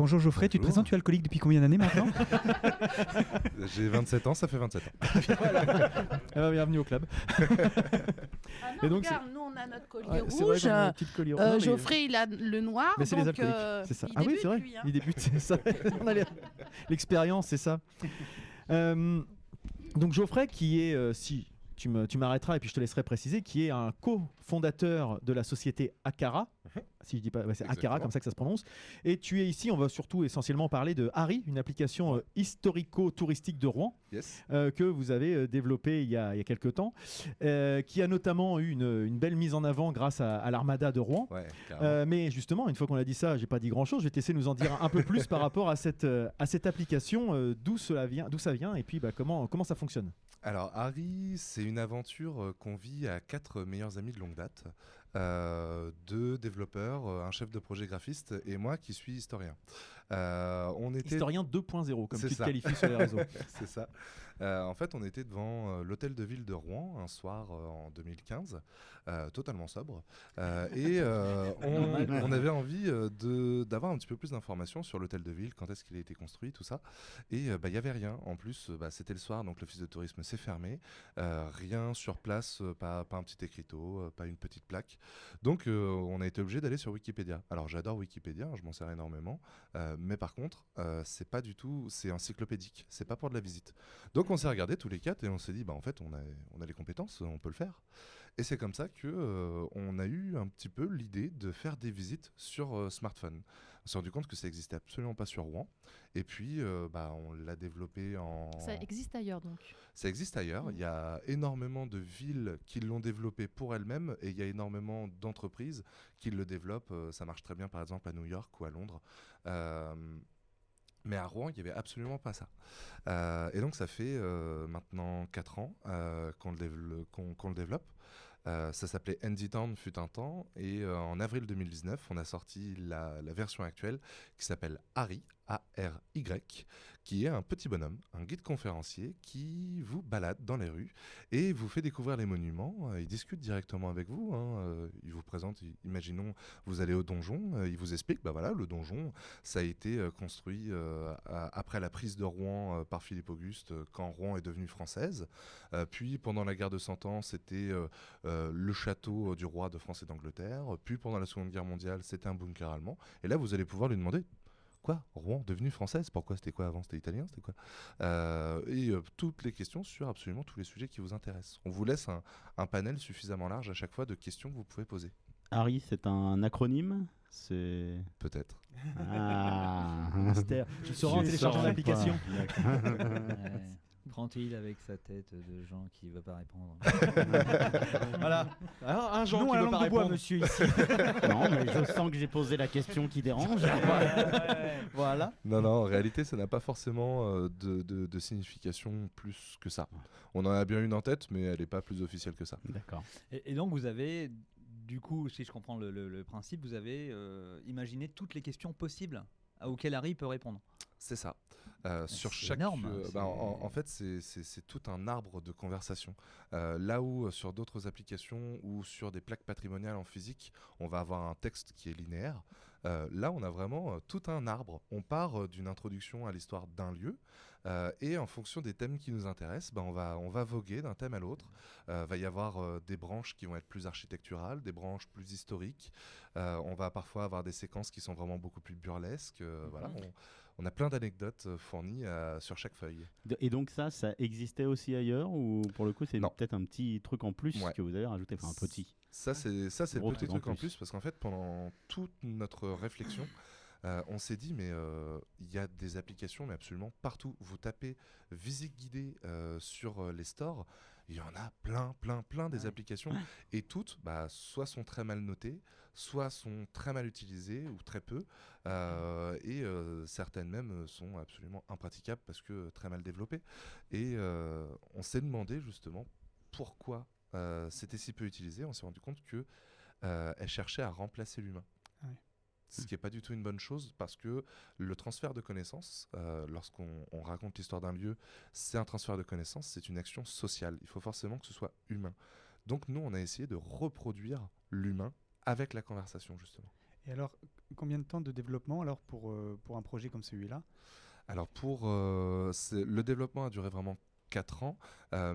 Bonjour Geoffrey, tu te présentes, tu es alcoolique depuis combien d'années maintenant? J'ai 27 ans, ça fait 27 ans. Bienvenue au club. Ah non, Et donc, regarde, nous on a notre collier Ouais, c'est vrai rouge. qu'on a une petite collier rouge. Non, mais- Geoffrey il a le noir. Mais c'est les donc, alcooliques, c'est ça. il Ah oui, débute, c'est vrai, lui, hein. il débute, c'est ça. On a l'expérience, c'est ça. Donc Geoffrey, qui est, si tu m'arrêteras et puis je te laisserai préciser, qui est un cofondateur de la société Acara. Si je dis pas, c'est Acara, comme ça que ça se prononce. Et tu es ici, on va surtout essentiellement parler de Harry, une application historico-touristique de Rouen, que vous avez développée il y a quelques temps, qui a notamment eu une belle mise en avant grâce à l'Armada de Rouen. Ouais, Mais justement, une fois qu'on a dit ça, j'ai pas dit grand-chose. Je vais te laisser nous en dire un peu plus par rapport à cette application, d'où ça vient, et puis comment ça fonctionne. Alors, Harry, c'est une aventure qu'on vit à 4 meilleurs amis de longue date. 2 développeurs, un chef de projet graphiste et moi qui suis historien. On était... Historien 2.0, comme tu te ça. qualifies sur les réseaux. C'est ça. En fait, on était devant l'hôtel de ville de Rouen un soir en 2015, totalement sobre. Et on avait envie d'avoir un petit peu plus d'informations sur l'hôtel de ville, quand est-ce qu'il a été construit, tout ça. Et il n'y avait rien. En plus, c'était le soir, donc l'office de tourisme s'est fermé. Rien sur place, pas un petit écriteau, pas une petite plaque. Donc, on a été obligé d'aller sur Wikipédia. Alors, j'adore Wikipédia, je m'en sers énormément. Mais par contre, c'est pas du tout, c'est encyclopédique. C'est pas pour de la visite. Donc, on s'est regardé tous les 4 et on s'est dit, en fait, on a les compétences, on peut le faire. Et c'est comme ça que on a eu un petit peu l'idée de faire des visites sur smartphone. On s'est rendu compte que ça existait absolument pas sur Rouen. Et puis, on l'a développé en... Ça existe ailleurs donc. Ça existe ailleurs. Il y a énormément de villes qui l'ont développé pour elles-mêmes et il y a énormément d'entreprises qui le développent. Ça marche très bien, par exemple, à New York ou à Londres. Mais à Rouen, il n'y avait absolument pas ça. Et donc, ça fait maintenant 4 ans qu'on le développe. Ça s'appelait Andy Town fut un temps. Et en avril 2019, on a sorti la version actuelle qui s'appelle Harry, A-R-Y, qui est un petit bonhomme, un guide conférencier qui vous balade dans les rues et vous fait découvrir les monuments. Il discute directement avec vous. Il vous présente, imaginons, vous allez au donjon, il vous explique, voilà, le donjon, ça a été construit après la prise de Rouen par Philippe Auguste, quand Rouen est devenue française. Puis pendant la guerre de 100 ans, c'était le château du roi de France et d'Angleterre. Puis pendant la Seconde Guerre mondiale, c'était un bunker allemand. Et là, vous allez pouvoir lui demander... Quoi, Rouen devenue française? Pourquoi? C'était quoi avant? C'était italien? C'était quoi? Toutes les questions sur absolument tous les sujets qui vous intéressent. On vous laisse un panel suffisamment large à chaque fois de questions que vous pouvez poser. Harry, c'est un acronyme? Peut-être. Ah. Mystère. Tu sauras en téléchargeant l'application. Tranquille avec sa tête de gens qui ne veut pas répondre. Voilà. Alors, un genre Non, qui à veut la pas langue de bois, répondre. monsieur, ici. Non, mais je sens que j'ai posé la question qui dérange. Voilà. Non, en réalité, ça n'a pas forcément de signification plus que ça. On en a bien une en tête, mais elle n'est pas plus officielle que ça. D'accord. Et donc, vous avez, du coup, si je comprends le principe, vous avez imaginé toutes les questions possibles auxquelles Harry peut répondre. C'est ça. Sur C'est chaque, énorme. En fait, c'est tout un arbre de conversation. Là où sur d'autres applications ou sur des plaques patrimoniales en physique, on va avoir un texte qui est linéaire. Là, on a vraiment tout un arbre. On part d'une introduction à l'histoire d'un lieu et en fonction des thèmes qui nous intéressent, on va voguer d'un thème à l'autre. Va y avoir des branches qui vont être plus architecturales, des branches plus historiques. On va parfois avoir des séquences qui sont vraiment beaucoup plus burlesques. Voilà, on a plein d'anecdotes fournies sur chaque feuille. Et donc ça existait aussi ailleurs ou pour le coup c'est Non. peut-être un petit truc en plus que vous avez rajouté, enfin un petit. Ça c'est le Gros petit truc en truc en plus. plus parce qu'en fait pendant toute notre réflexion on s'est dit mais il y a des applications mais absolument partout. Vous tapez visite guidée sur les stores, il y en a plein des applications et toutes soit sont très mal notées, soit sont très mal utilisées ou très peu et certaines même sont absolument impraticables parce que très mal développées. Et on s'est demandé justement pourquoi c'était si peu utilisé. On s'est rendu compte que elle cherchait à remplacer l'humain. Ce qui n'est pas du tout une bonne chose parce que le transfert de connaissances, lorsqu'on raconte l'histoire d'un lieu, c'est un transfert de connaissances, c'est une action sociale. Il faut forcément que ce soit humain. Donc nous, on a essayé de reproduire l'humain avec la conversation, justement. Et alors, combien de temps de développement alors pour un projet comme celui-là? Alors le développement a duré vraiment 4 ans,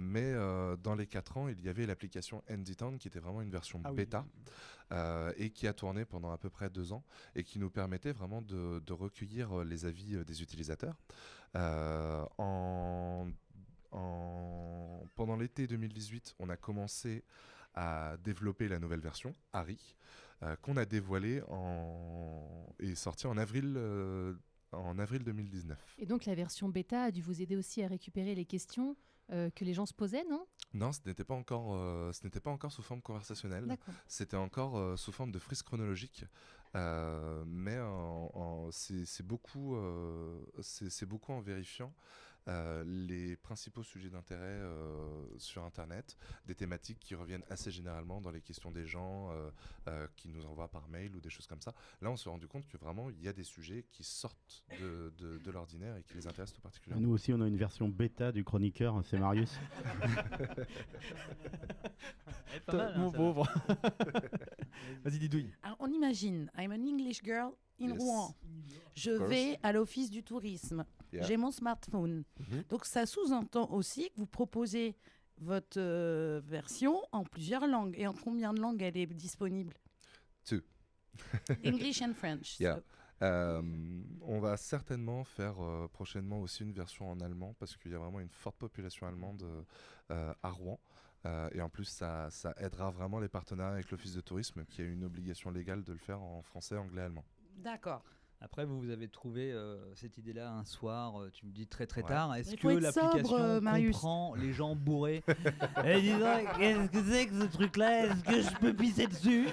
mais dans les 4 ans, il y avait l'application Handytown qui était vraiment une version bêta et qui a tourné pendant à peu près 2 ans et qui nous permettait vraiment de recueillir les avis des utilisateurs. Pendant l'été 2018, on a commencé à développer la nouvelle version, Harry, qu'on a dévoilée et sortie en avril 2019. Et donc la version bêta a dû vous aider aussi à récupérer les questions que les gens se posaient, non? Non, ce n'était pas encore sous forme conversationnelle. D'accord. C'était encore sous forme de frise chronologique. Mais c'est beaucoup en vérifiant les principaux sujets d'intérêt sur Internet, des thématiques qui reviennent assez généralement dans les questions des gens qui nous envoient par mail ou des choses comme ça. Là, on s'est rendu compte que vraiment, il y a des sujets qui sortent de l'ordinaire et qui les intéressent tout particulièrement. Nous aussi, on a une version bêta du chroniqueur, c'est Marius. Pas mal, Mon ça. pauvre. Vas-y, Didouille. Alors, on imagine, I'm an English girl in Yes. Rouen. Je Of course. vais à l'office du tourisme. Yeah. J'ai mon smartphone. Mhm. Donc ça sous-entend aussi que vous proposez votre version en plusieurs langues. Et en combien de langues elle est disponible? Two. English and French. Yeah. So- On va certainement faire prochainement aussi une version en allemand parce qu'il y a vraiment une forte population allemande à Rouen. Et en plus, ça aidera vraiment les partenariats avec l'Office de tourisme qui a une obligation légale de le faire en français, anglais, allemand. D'accord. Après, vous avez trouvé cette idée-là un soir, tu me dis très Ouais. tard. Est-ce Il que faut être l'application sobre, Marius. comprend les gens bourrés? Et dis donc, qu'est-ce que c'est que ce truc-là? Est-ce que je peux pisser dessus?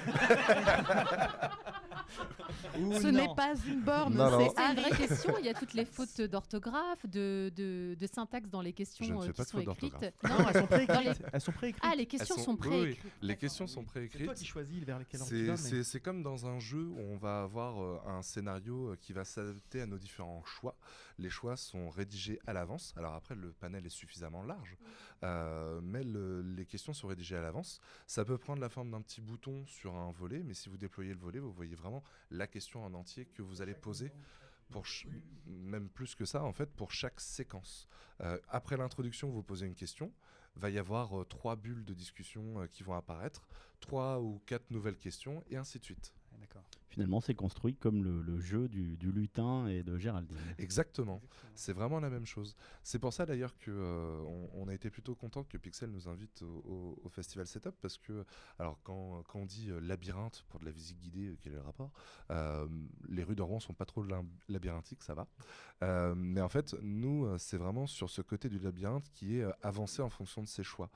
Ou Ce non? n'est pas une borne, Non, non. c'est C'est une Harry. vraie question. Il y a toutes les fautes d'orthographe, de syntaxe dans les questions Je ne fais qui pas de sont faute écrites. d'orthographe. Non, elles sont Dans préécrites. Elles sont préécrites. Ah, les questions Elles sont oui, oui, préécrites. les questions sont C'est toi préécrites. qui choisis vers lesquelles tu vas. C'est comme dans un jeu où on va avoir un scénario qui va s'adapter à nos différents choix. Les choix sont rédigés à l'avance. Alors après, le panel est suffisamment large, mais les questions sont rédigées à l'avance. Ça peut prendre la forme d'un petit bouton sur un volet, mais si vous déployez le volet, vous voyez vraiment la question en entier que vous allez poser. Même plus que ça, en fait, pour chaque séquence. Après l'introduction, vous posez une question. Va y avoir 3 bulles de discussion qui vont apparaître, 3 ou 4 nouvelles questions, et ainsi de suite. Ouais, d'accord. Finalement, c'est construit comme le jeu du lutin et de Géraldine. Exactement. C'est vraiment la même chose. C'est pour ça d'ailleurs que on a été plutôt content que Pixel nous invite au Festival Setup parce que, alors quand on dit labyrinthe pour de la visite guidée, quel est le rapport? Les rues de Rouen sont pas trop labyrinthiques, ça va. Mais en fait, nous, c'est vraiment sur ce côté du labyrinthe qui est avancé en fonction de ses choix.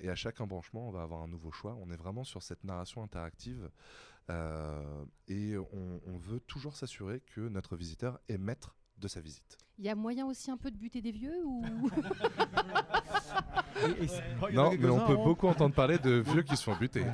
Et à chaque embranchement, on va avoir un nouveau choix. On est vraiment sur cette narration interactive. Et on veut toujours s'assurer que notre visiteur est maître de sa visite. Il y a moyen aussi un peu de buter des vieux ou Non, mais on peut beaucoup entendre parler de vieux qui se font buter.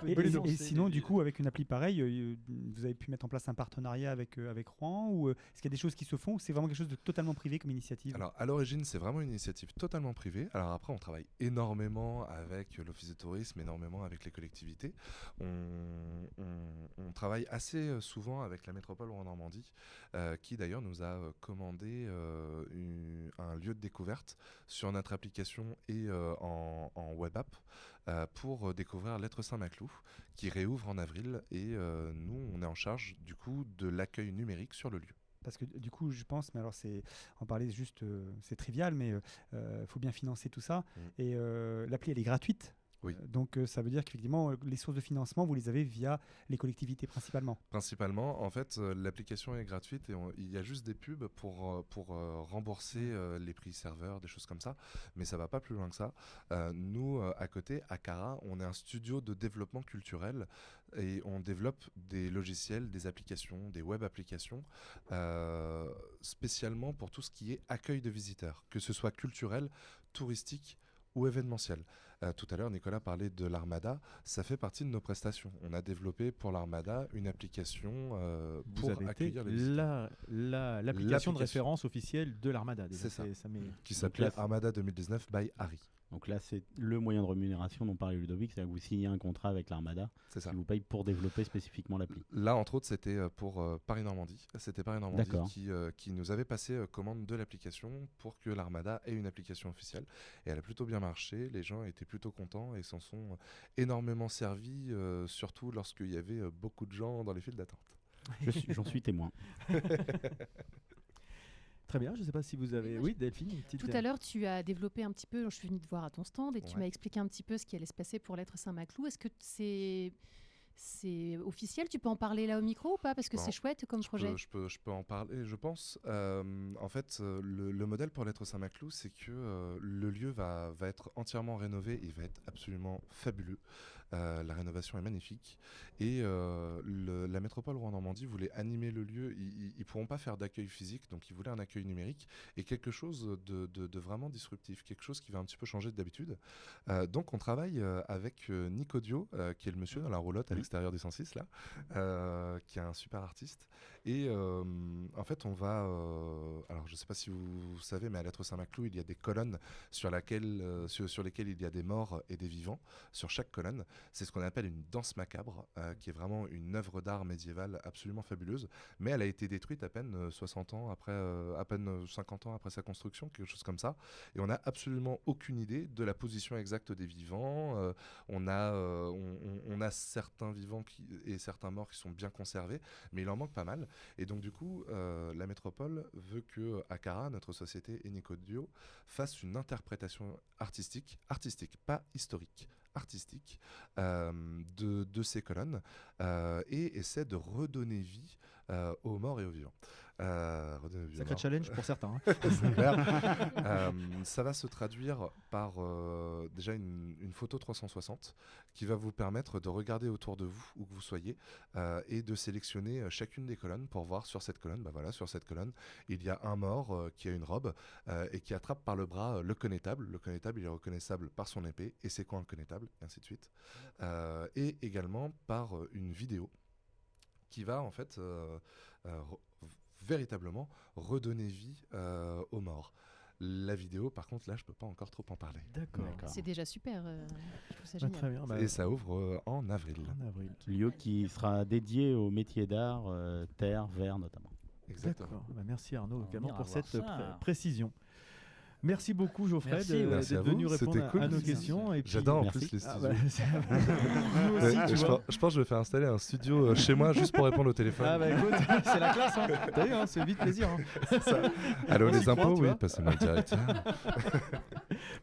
Et sinon, du coup, avec une appli pareille, vous avez pu mettre en place un partenariat avec Rouen ou est-ce qu'il y a des choses qui se font ou c'est vraiment quelque chose de totalement privé comme initiative? Alors, à l'origine, c'est vraiment une initiative totalement privée. Alors après, on travaille énormément avec l'Office de tourisme, énormément avec les collectivités. On travaille assez souvent avec la métropole Rouen-Normandie, qui d'ailleurs nous a commandé un lieu de découverte sur notre application et en web app pour découvrir Lettres Saint-Maclou, qui réouvre en avril. Et nous, on est en charge du coup de l'accueil numérique sur le lieu. Parce que du coup, je pense, mais alors en parler juste, c'est trivial, mais faut bien financer tout ça. Et l'appli, elle est gratuite. Oui. Donc ça veut dire qu'effectivement, les sources de financement, vous les avez via les collectivités principalement. Principalement, en fait, l'application est gratuite et il y a juste des pubs pour rembourser les prix serveurs, des choses comme ça, mais ça va pas plus loin que ça. Nous, à côté, à Cara, on est un studio de développement culturel et on développe des logiciels, des applications, des web applications, spécialement pour tout ce qui est accueil de visiteurs, que ce soit culturel, touristique ou événementiel. Tout à l'heure, Nicolas parlait de l'Armada. Ça fait partie de nos prestations. On a développé pour l'Armada une application Vous pour avez été accueillir les visiteurs. l'application de référence officielle de l'Armada. Déjà. C'est ça. met Qui en s'appelait place. Armada 2019 by Harry. Donc là, c'est le moyen de rémunération dont parlait Ludovic, c'est-à-dire que vous signez un contrat avec l'Armada C'est ça. qui vous paye pour développer spécifiquement l'appli. Là, entre autres, c'était pour Paris-Normandie. C'était Paris-Normandie D'accord. qui nous avait passé commande de l'application pour que l'Armada ait une application officielle. Et elle a plutôt bien marché. Les gens étaient plutôt contents et s'en sont énormément servis, surtout lorsqu'il y avait beaucoup de gens dans les files d'attente. J'en suis témoin. Très bien, je ne sais pas si vous avez... Oui, Delphine, une petite... Tout à l'heure, tu as développé un petit peu, je suis venue te voir à ton stand et tu Ouais. m'as expliqué un petit peu ce qui allait se passer pour l'être Saint-Maclou. Est-ce que c'est officiel? Tu peux en parler là au micro ou pas? Parce que Non. c'est chouette comme projet. Je peux en parler, je pense. En fait, le modèle pour l'être Saint-Maclou, c'est que le lieu va être entièrement rénové. Il va être absolument fabuleux. La rénovation est magnifique. Et la métropole Rouen-Normandie voulait animer le lieu. Ils ne pourront pas faire d'accueil physique, donc ils voulaient un accueil numérique et quelque chose de vraiment disruptif, quelque chose qui va un petit peu changer d'habitude. Donc on travaille avec Nick Audio, qui est le monsieur dans la roulotte à l'extérieur des 106, là, qui est un super artiste. Et en fait, on va... alors, je ne sais pas si vous savez, mais à l'être Saint-Maclou, il y a des colonnes sur lesquelles il y a des morts et des vivants. Sur chaque colonne, c'est ce qu'on appelle une danse macabre, qui est vraiment une œuvre d'art médiévale absolument fabuleuse. Mais elle a été détruite à peine 60 ans après, à peine 50 ans après sa construction, quelque chose comme ça. Et on n'a absolument aucune idée de la position exacte des vivants. On a certains vivants et certains morts qui sont bien conservés, mais il en manque pas mal. Et donc du coup, la métropole veut que Akara, notre société, et Nick Audio fassent une interprétation artistique, pas historique, artistique, de ces colonnes et essaie de redonner vie aux morts et aux vivants. Sacré challenge pour certains. C'est clair. Ça va se traduire par déjà une photo 360 qui va vous permettre de regarder autour de vous, où que vous soyez, et de sélectionner chacune des colonnes pour voir sur cette colonne, sur cette colonne, il y a un mort qui a une robe et qui attrape par le bras le connétable. Le connétable, il est reconnaissable par son épée, et c'est quoi un connétable, et ainsi de suite. Et également par une vidéo qui va en fait véritablement redonner vie aux morts. La vidéo, par contre, là, je peux pas encore trop en parler. D'accord. C'est déjà super. Je trouve ça génial. Très bien. Et ça ouvre en avril. En avril. Lieu qui sera dédié aux métiers d'art, terre, verre notamment. Exactement. D'accord. Merci Arnaud On va également venir pour voir cette ça. précision. Merci beaucoup Geoffrey Merci, merci à d'être vous, venu répondre c'était cool. à nos questions. Et puis- J'adore en Merci. plus les Ah, studios. bah, nous aussi, tu je, vois. pense, je pense que je vais faire installer un studio chez moi juste pour répondre au téléphone. Ah bah écoute, c'est la classe, hein. T'as vu, hein, c'est vite plaisir. Hein. Allô on s'y les croit, impôts, tu oui, vois. passez-moi le directeur.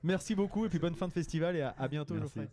Merci beaucoup et puis bonne fin de festival et à bientôt Merci. Geoffrey.